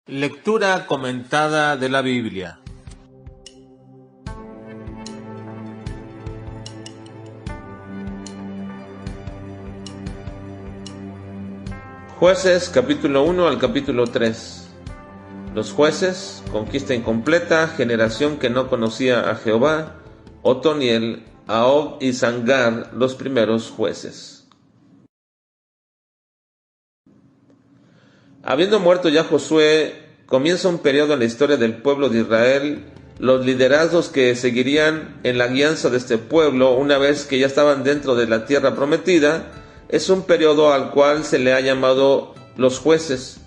Lectura comentada de la Biblia. Jueces, capítulo 1 al capítulo 3. Los jueces, conquista incompleta, generación que no conocía a Jehová, Otoniel, Ahog y Sangar, los primeros jueces. Habiendo muerto ya Josué, comienza un periodo en la historia del pueblo de Israel. Los liderazgos que seguirían en la guianza de este pueblo, una vez que ya estaban dentro de la tierra prometida, es un periodo al cual se le ha llamado los jueces,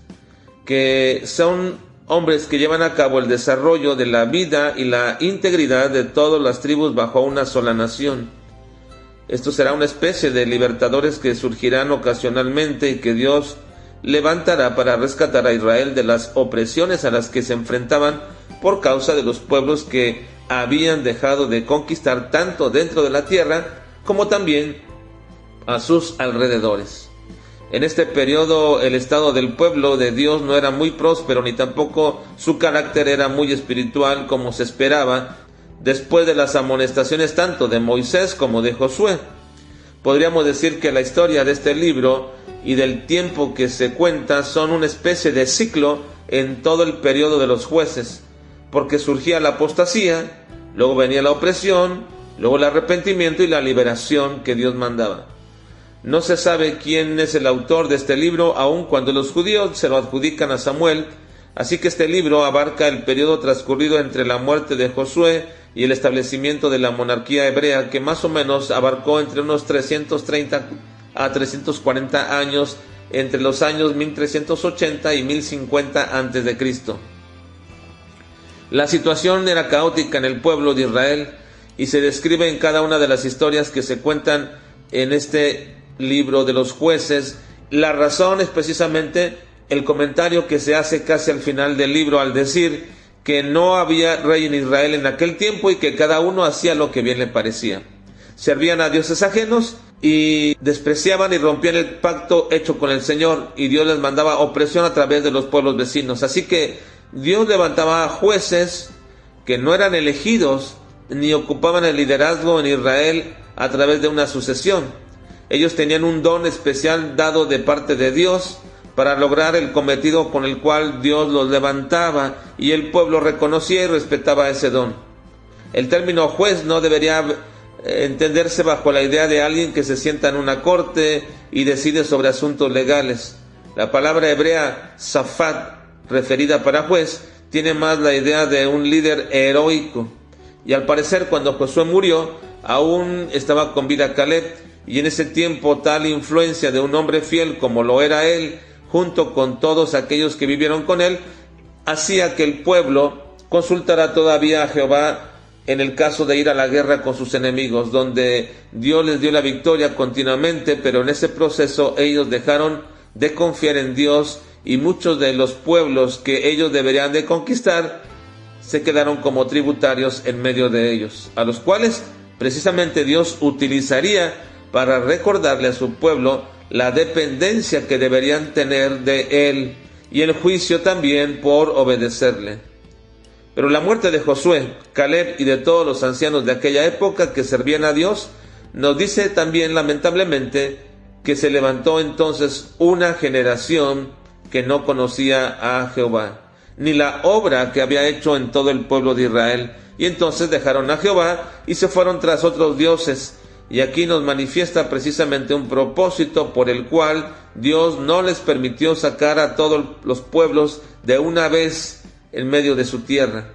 que son hombres que llevan a cabo el desarrollo de la vida y la integridad de todas las tribus bajo una sola nación. Esto será una especie de libertadores que surgirán ocasionalmente y que Dios levantará para rescatar a Israel de las opresiones a las que se enfrentaban por causa de los pueblos que habían dejado de conquistar tanto dentro de la tierra como también a sus alrededores. En este periodo el estado del pueblo de Dios no era muy próspero, ni tampoco su carácter era muy espiritual como se esperaba después de las amonestaciones tanto de Moisés como de Josué. Podríamos decir que la historia de este libro y del tiempo que se cuenta son una especie de ciclo en todo el periodo de los jueces, porque surgía la apostasía, luego venía la opresión, luego el arrepentimiento y la liberación que Dios mandaba. No se sabe quién es el autor de este libro, aun cuando los judíos se lo adjudican a Samuel, así que este libro abarca el periodo transcurrido entre la muerte de Josué y el establecimiento de la monarquía hebrea, que más o menos abarcó entre unos 330 a 340 años, entre los años 1380 y 1050 a.C. La situación era caótica en el pueblo de Israel y se describe en cada una de las historias que se cuentan en este libro de los jueces. La razón es precisamente el comentario que se hace casi al final del libro al decir que no había rey en Israel en aquel tiempo y que cada uno hacía lo que bien le parecía. Servían a dioses ajenos y despreciaban y rompían el pacto hecho con el Señor, y Dios les mandaba opresión a través de los pueblos vecinos. Así que Dios levantaba jueces que no eran elegidos ni ocupaban el liderazgo en Israel a través de una sucesión. Ellos tenían un don especial dado de parte de Dios para lograr el cometido con el cual Dios los levantaba, y el pueblo reconocía y respetaba ese don. El término juez no debería entenderse bajo la idea de alguien que se sienta en una corte y decide sobre asuntos legales. La palabra hebrea Safat, referida para juez, tiene más la idea de un líder heroico. Y al parecer, cuando Josué murió, aún estaba con vida Caleb, y en ese tiempo tal influencia de un hombre fiel como lo era él, junto con todos aquellos que vivieron con él, hacía que el pueblo consultara todavía a Jehová en el caso de ir a la guerra con sus enemigos, donde Dios les dio la victoria continuamente, pero en ese proceso ellos dejaron de confiar en Dios, y muchos de los pueblos que ellos deberían de conquistar se quedaron como tributarios en medio de ellos, a los cuales precisamente Dios utilizaría para recordarle a su pueblo la dependencia que deberían tener de Él y el juicio también por obedecerle. Pero la muerte de Josué, Caleb y de todos los ancianos de aquella época que servían a Dios, nos dice también lamentablemente que se levantó entonces una generación que no conocía a Jehová, ni la obra que había hecho en todo el pueblo de Israel, y entonces dejaron a Jehová y se fueron tras otros dioses. Y aquí nos manifiesta precisamente un propósito por el cual Dios no les permitió sacar a todos los pueblos de una vez en medio de su tierra,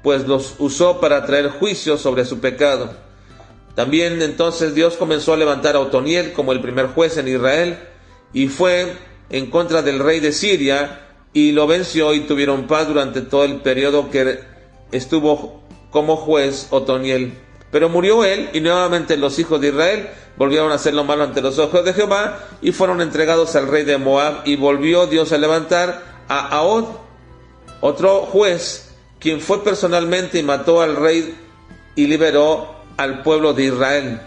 pues los usó para traer juicio sobre su pecado. También entonces Dios comenzó a levantar a Otoniel como el primer juez en Israel, y fue en contra del rey de Siria, y lo venció, y tuvieron paz durante todo el periodo que estuvo como juez Otoniel. Pero murió él, y nuevamente los hijos de Israel volvieron a hacer lo malo ante los ojos de Jehová, y fueron entregados al rey de Moab, y volvió Dios a levantar a Ahod, otro juez, quien fue personalmente y mató al rey y liberó al pueblo de Israel.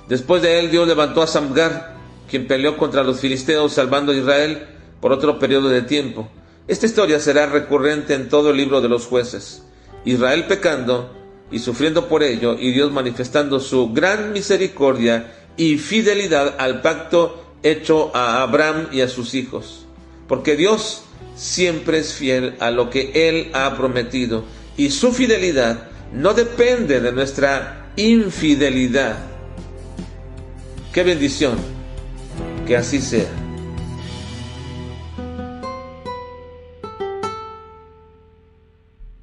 Después de él, Dios levantó a Samgar, quien peleó contra los filisteos salvando a Israel por otro periodo de tiempo. Esta historia será recurrente en todo el libro de los Jueces. Israel pecando y sufriendo por ello, y Dios manifestando su gran misericordia y fidelidad al pacto hecho a Abraham y a sus hijos. Porque Dios siempre es fiel a lo que Él ha prometido, y su fidelidad no depende de nuestra infidelidad. ¡Qué bendición! Que así sea.